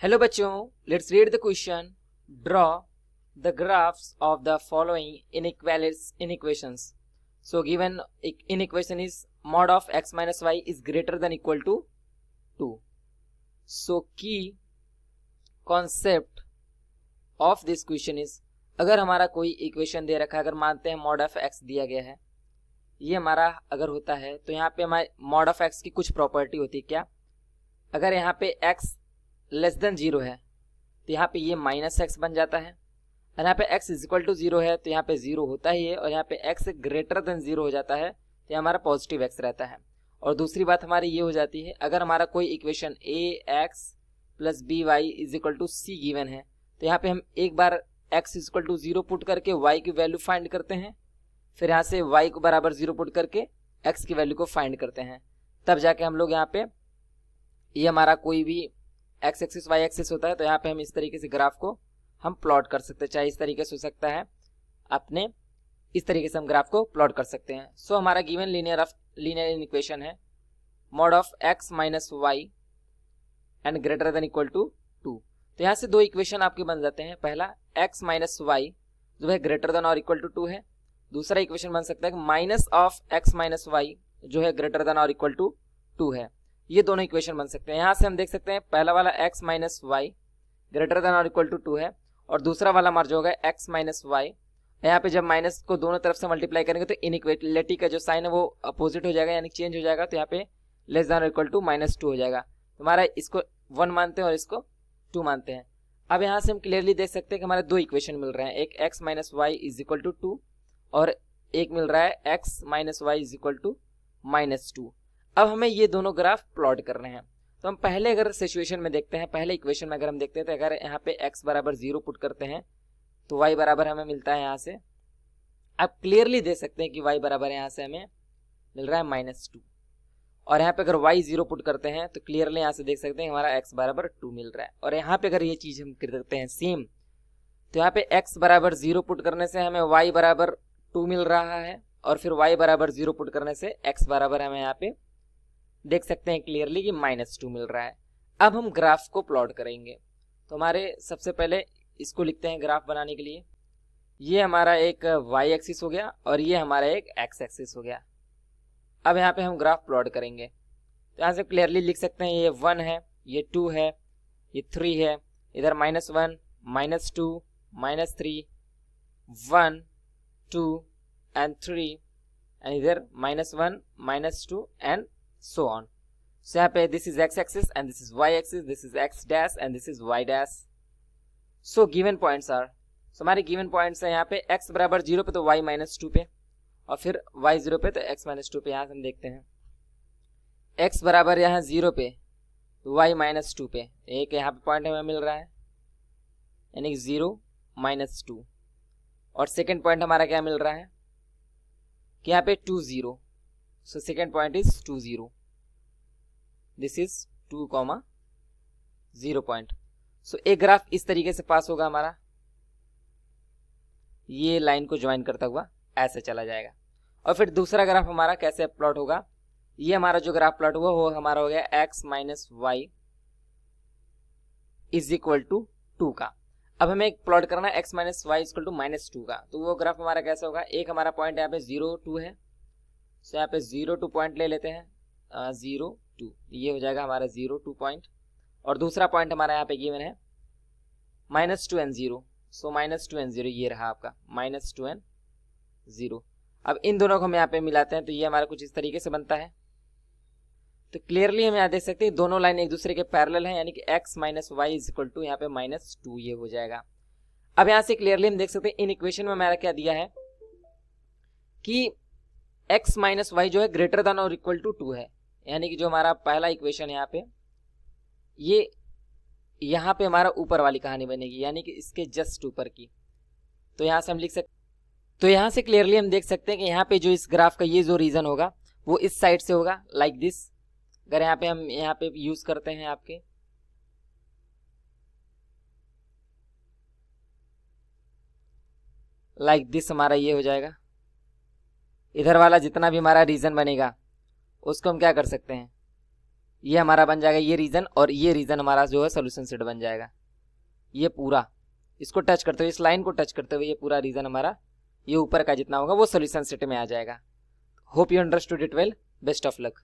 Hello बच्चों, let's read the question. Draw the graphs of the following inequations. So given inequation is mod of x minus y is greater than equal to 2. So key concept of this question is, अगर हमारा कोई equation दे रखा है, अगर मानते हैं mod of x दिया गया है, ये हमारा अगर होता है तो यहाँ पे हमारे mod of x की कुछ प्रॉपर्टी होती है. क्या? अगर यहाँ पे x लेस देन 0 है तो यहाँ पे ये माइनस एक्स बन जाता है, और यहाँ पे x इज इक्वल टू 0 है तो यहाँ पे 0 होता ही है, और यहाँ पे x ग्रेटर देन 0 हो जाता है तो हमारा पॉजिटिव x रहता है. और दूसरी बात हमारी ये हो जाती है, अगर हमारा कोई equation ax plus b y is equal to c given है तो यहाँ पे हम एक बार x is equal to 0 put करके y की वैल्यू फाइंड करते हैं, फिर यहाँ से y को बराबर 0 पुट करके x की वैल्यू को फाइंड करते हैं. तब जाके हम लोग यहाँ पे ये हमारा कोई भी एक्स एक्सिस वाई एक्सिस होता है तो यहाँ पे हम इस तरीके से ग्राफ को हम प्लॉट कर सकते हैं. चाहे इस तरीके से हो सकता है, अपने इस तरीके से हम ग्राफ को प्लॉट कर सकते हैं. सो हमारा गिवन लीनियर इक्वेशन है mod of x minus y and greater than equal to 2. तो यहाँ से दो इक्वेशन आपके बन जाते हैं. पहला एक्स माइनस वाई जो है ग्रेटर देन और इक्वल टू 2 है. दूसरा इक्वेशन बन सकता है minus of x minus y जो है ग्रेटर देन और इक्वल टू 2 है. ये दोनों इक्वेशन बन सकते हैं. यहाँ से हम देख सकते हैं पहला वाला x minus y greater than और इक्वल टू 2 है, और दूसरा वाला मर्ज होगा x माइनस वाई. यहाँ पे जब माइनस को दोनों तरफ से मल्टीप्लाई करेंगे तो इनइक्वालिटी का जो साइन है वो अपोजिट हो जाएगा, यानी चेंज हो जाएगा. तो यहाँ पे लेस देन और इक्वल टू -2 हो जाएगा. तो हमारा इसको 1 मानते हैं और इसको 2 मानते हैं. अब यहाँ से हम क्लियरली देख सकते हैं कि हमारे दो इक्वेशन मिल रहे हैं. एक x minus y is equal to 2 और एक मिल रहा है x minus y is equal to -2. अब हमें ये दोनों ग्राफ प्लॉट करने हैं. तो हम पहले अगर सिचुएशन में देखते हैं, पहले इक्वेशन में अगर हम देखते हैं तो अगर यहाँ पे x बराबर 0 पुट करते हैं तो y बराबर हमें मिलता है यहाँ से, आप क्लियरली देख सकते हैं कि y बराबर यहाँ से हमें मिल रहा है -2. और यहाँ पे अगर y 0 पुट करते हैं तो क्लियरली यहाँ से देख सकते हैं हमारा x बराबर 2 मिल रहा है. और यहाँ पे अगर ये चीज़ हम करते हैं सेम, तो यहाँ पे x बराबर 0 पुट करने से हमें y बराबर 2 मिल रहा है, और फिर y बराबर 0 पुट करने से x बराबर हमें यहाँ पे देख सकते हैं क्लियरली कि -2 मिल रहा है. अब हम ग्राफ को प्लॉट करेंगे. तो हमारे सबसे पहले इसको लिखते हैं ग्राफ बनाने के लिए. ये हमारा एक y एक्सिस हो गया और ये हमारा एक x एक्सिस हो गया. अब यहाँ पे हम ग्राफ प्लॉट करेंगे. तो यहाँ से क्लियरली लिख सकते हैं ये 1 है, ये 2 है, ये 3 है, इधर -1 -2 -3 1 2 एंड 3, एंड इधर -1 -2 एंड so on. So यहाँ पे this is x axis and this is y axis, this is x dash and this is y dash. So given points are, so हमारे given points है यहाँ पे x बराबर 0 पे तो y -2 पे, और फिर y 0 पे तो x -2 पे. यहाँ से हम देखते हैं x बराबर यहाँ 0 पे तो y -2 पे एक यहाँ पे पॉइंट हमें मिल रहा है, यानी 0 -2. और सेकेंड पॉइंट हमारा क्या मिल रहा है कि यहाँ पे 2 0. So second point is 2 0. This is 2, 0 point. So एक ग्राफ इस तरीके से पास होगा हमारा, ये लाइन को ज्वाइन करता हुआ ऐसे चला जाएगा. और फिर दूसरा ग्राफ हमारा कैसे प्लॉट होगा, ये हमारा जो ग्राफ प्लॉट हुआ वो हमारा हो गया x minus y is equal to 2 का. अब हमें एक प्लॉट करना है x minus y is equal to -2 का. तो वो ग्राफ हमारा कैसा होगा, एक हमारा पॉइंट यहाँ पे 0 2 है, तो यहाँ पे 0 2 पॉइंट ले लेते हैं, 0 2, ये हो जाएगा हमारा 0 2 पॉइंट. और दूसरा पॉइंट हमारा यहाँ पे गिवन है -2 and 0. सो -2 and 0 ये रहा आपका -2 and 0. अब इन दोनों को हम यहाँ पे मिलाते हैं तो ये हमारा कुछ इस तरीके से बनता है. तो क्लियरली हम यहाँ देख सकते हैं दोनों लाइन एक दूसरे के पैरेलल हैं, यानी कि x minus y is equal to यहाँ पे -2 ये हो जाएगा. अब यहाँ से क्लियरली हम देख सकते हैं इन इक्वेशन में हमारा क्या दिया है कि x माइनस वाई जो है ग्रेटर देन और इक्वल टू 2 है, यानी कि जो हमारा पहला इक्वेशन यहाँ पे ये यहाँ पे हमारा ऊपर वाली कहानी बनेगी, यानी कि इसके जस्ट ऊपर की. तो यहाँ से हम लिख सकते, तो यहाँ से क्लियरली हम देख सकते हैं कि यहाँ पे जो इस ग्राफ का ये जो रीजन होगा वो इस साइड से होगा, लाइक दिस. अगर यहाँ पे हम यहाँ पे यूज करते हैं आपके लाइक दिस, हमारा ये हो जाएगा. इधर वाला जितना भी हमारा रीजन बनेगा उसको हम क्या कर सकते हैं, ये हमारा बन जाएगा ये रीजन, और ये रीजन हमारा जो है सोल्यूशन सेट बन जाएगा। ये पूरा इसको टच करते हुए, इस लाइन को टच करते हुए ये पूरा रीजन हमारा, ये ऊपर का जितना होगा वो सोल्यूशन सेट में आ जाएगा। Hope you understood it well. Best of luck.